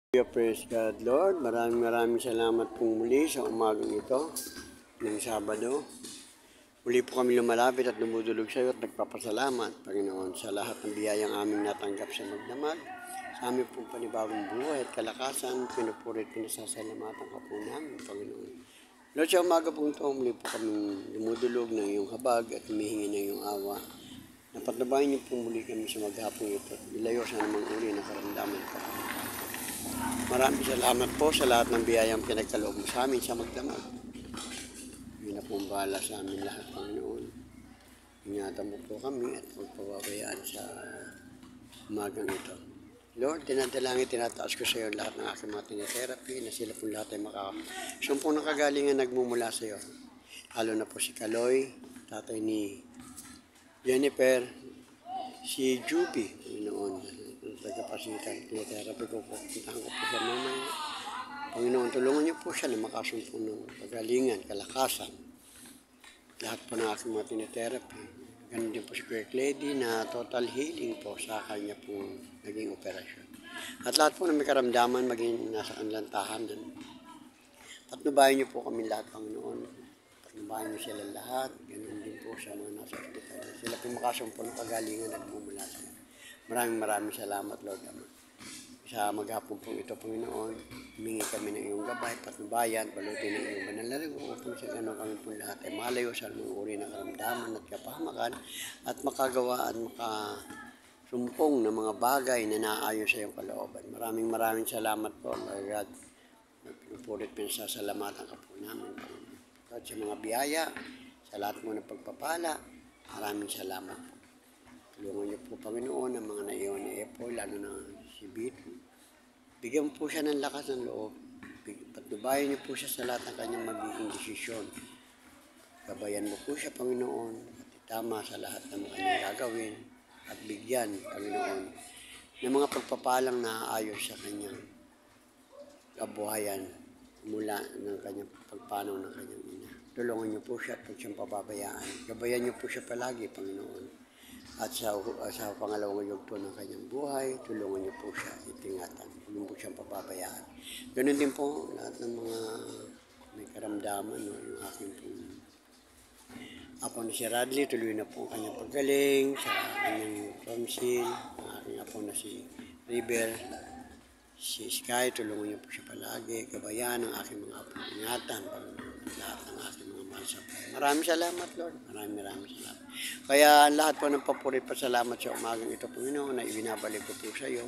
Praise God, Lord. Maraming salamat pong muli sa umagang ito ng Sabado. Muli po kami lumalapit at lumudulog sa iyo at nagpapasalamat, Panginoon, sa lahat ng biyayang aming natanggap sa magdamag. Sa aming pong panibagong buhay at kalakasan, pinupuri at pinasasalamatan ka po namin, Panginoon. Lord, sa umaga pong ito, muli po kami lumudulog ng iyong habag at humihingi ng iyong awa. Napatnabayan niyo po muli kami sa maghapong ito at ilayo sa namang uri ng karamdaman ka. Maraming salamat po sa lahat ng biyayang pinagkaloob mo sa amin sa magdamag. Yun na pong bahala sa amin lahat, Panginoon. Ingatan mo po kami at magpababayaan sa umagang ito. Lord, tinataas ko sa iyo lahat ng aking mga tinitherapy na sila pong lahat ay makasumpong ng kagalingan nagmumula sa iyo. Lalo na po si Kaloy, tatay ni Jennifer, si Juby, Panginoon. Tagapasitan, tinitherapy ko po. Puntahan ko po siya mamaya. Panginoon, tulungan niyo po siya na makasumpo ng kagalingan, kalakasan. Lahat po ng aking mga tinitherapy. Ganun din po si Kuya Lady na total healing po sa kanya po naging operasyon. At lahat po na may karamdaman maging nasa anlantahan. Patnubayan niyo po kami lahat, Panginoon. Patnubayan niyo sila lahat. Ganun din po sa mga nasa hospital. Sila po makasumpo ng kagalingan at mumula sa iyo. Maraming salamat, Lord Ama. Sa maghapon po ito, Panginoon, humingi kami ng iyong gabay, patnubayan, balutin ng iyong banal na ligo, upang sa gano'n kami po lahat ay malayo sa mga uri ng karamdaman at kapahamakan at makagawa at makasumpong ng mga bagay na naayon sa iyong kalooban. Maraming salamat po, Lord God. Pinupulit pinasasalamatan ka po namin, Panginoon. At sa mga biyaya, sa lahat mo ng pagpapala, maraming salamat po. Tulungan niyo po, Panginoon, ang mga naiwan ni Epoy, lalo na si Bito. Bigyan po siya ng lakas ng loob. Patnubayan niyo po siya sa lahat ng kanyang magiging desisyon. Gabayan mo po siya, Panginoon, at itama sa lahat ng kanyang gagawin. At bigyan, Panginoon, ng mga pagpapalang naaayon sa kanyang kabuhayan mula ng kanyang pagpanaw ng kanyang ina. Tulungan niyo po siya at huwag siyang pababayaan. Gabayan niyo po siya palagi, Panginoon. At sa pangalawang yugto ng kanyang buhay, tulungan niyo po siya, itingatan. Huwag niyo po siyang pababayaan. Ganun din po lahat ng mga may karamdaman, no? Yung aking po apo na si Radley, tuloy na po ang kanyang paggaling sa kanyang tonsil. Ang aking apo na si River, si Sky, tulungan niyo po siya palagi. Gabayan ang aking mga apo. Ingatan, lahat ng aking mga mahal sa buhay. Maraming salamat, Lord. Maraming salamat. Kaya lahat po ng papuri pasalamat sa umagang ito, Panginoon, na ibinabalik ko po sa iyo.